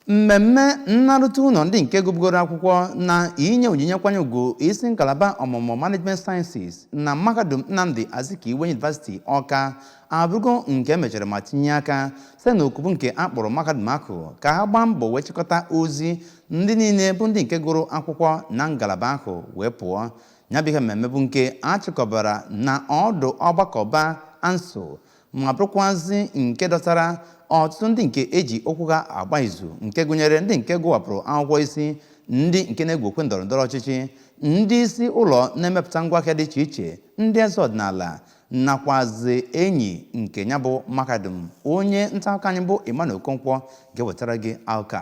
Mmemme nnarịta ụlọ ndị nke gụbugoro akwụkwọ na inye onyinye nkwanye ùgwù isi ngalaba ọmụmụ Management Sciences na Mahadum Nnamdi Azikiwe University Awka abụrụgo nke emechara ma tinye aka site n'okubu nke akpọrọ Mahadum ahụ ka ha gbaa mbọ wee chịkọta ozi ndị niile bụ ndị nke gụrụ akwụkwọ na ngalaba ahụ wee pụọ. Ya bụ ihe mmemme bụ nke achịkọbara na ọdụ ọgbakọba ansụ ma bụrụkwazị nke dọtara ọtụtụ ndị nke eji okwu ha agba izu nke gụnyere ndị nke gụwapụrụ akwụkwọ isi, ndị nke na-egwu okwe ndọrọ ndọrọ ọchịchị, ndị isi ụlọ na-emepụta ngwaahịa dị iche iche, ndị eze ọdịnala nakwazi enyi nke ya bụ Mahadum. Onye nta akụkọ anyị bụ Emela ga-ewetara gị akụkọ.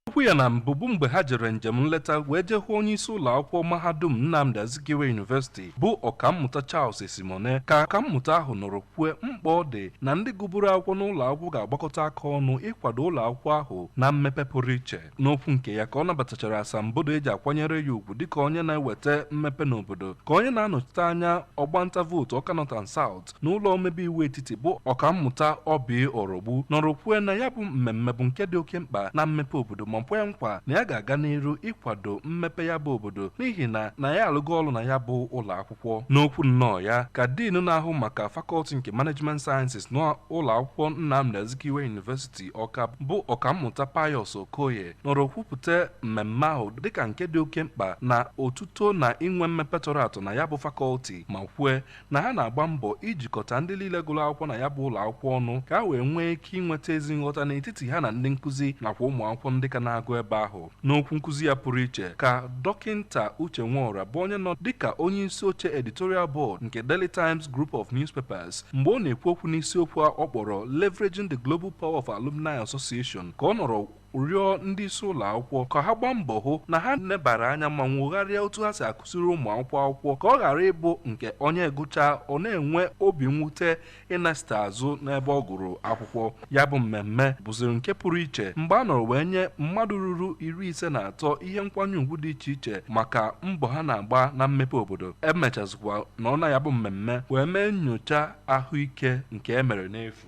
Okwu ya na mbụ bụ mgbe ha jere njem nleta wee jee hụ onye isi ụlọ akwụkwọ Mahadum Nnamdi Azikiwe University bụ ọkammụta Charles Esimone ka ọkammụta ahụ nọrọ kwue mkpa ọ dị na ndị gụburu akwụkwọ n'ụlọ akwụkwọ ga-agbakọta aka ọnụ ịkwado ụlọ akwụkwọ ahụ na mmepe pụrụ iche. N'okwu nke ya ka ọ nabatachara asambodo eji akwanyere ya ugwu dịka onye na-eweta mmepe n'obodo ka onye na-anọchite anya ọgbanta vootu Awka North and South na ụlọ omebe iwu etiti bụ ọkammụta Obi Orogbu nọrọ kwue na ya bụ mmemme bụ nke dị oke mkpa na mmepe obodo ma nkwe nkwa na ya ga-aga n'iru ịkwado mmepe ya bụ obodo n'ihi na ya alụgo ọrụ na ya bụ ụlọ akwụkwọ. N'okwu nnọọ ya ka diin na-ahụ maka fakọlti nke Management Sciences n'ụlọ akwụkwọ Nnamdi Azikiwe University Awka bụ ọkammụta Pius Okoye nọrọ kwupụta mmemme ahụ dịka nke dị oke mkpa na otuto na inwe mmepe tọrọ atọ na ya bụ fakọlti ma kwue na ha na-agba mbọ ijikọta ndị niile gụrụ akwụkwọ na ya bụ ụlọ akwụkwọ ọnụ ka ha wee nwee ike inweta ezi nghọta n'etiti ha na ndị nkụzi nakwa ụmụ akwụkwọ ndị ka na-agụ ebe ahụ. N'okwu nkụzi ya pụrụ iche ka dọkịnta Uche Nwaora bụ onye nọ dịka onye isi oche editorial board nke Daily Times Group of Newspapers mgbe ọ na-ekwu okwu n'isiokwu ọ kpọrọ Leveraging the Global Power of Alumni Association ka ọ nọrọ rịọ ndị isi ụlọ akwụkwọ ka ha gbaa mbọ hụ na ha nebara anya ma nwogharịa otu ha si akụziri ụmụ akwụkwọ ka ọ ghara ịbụ nke onye gụchaa ọ na-enwe obi mwute ịnasta azụ n'ebe ọ gụrụ akwụkwọ. Ya bụ mmemme bụziri nke pụrụ iche mgbe a nọrọ wee nye mmadụ ruru 53 ihe nkwanye ùgwù dị iche iche maka mbọ ha na-agba na mmepe obodo. Emechazikwa na ọ na ya bụ mmemme wee mee nnyocha ahụike nke emere n'efu.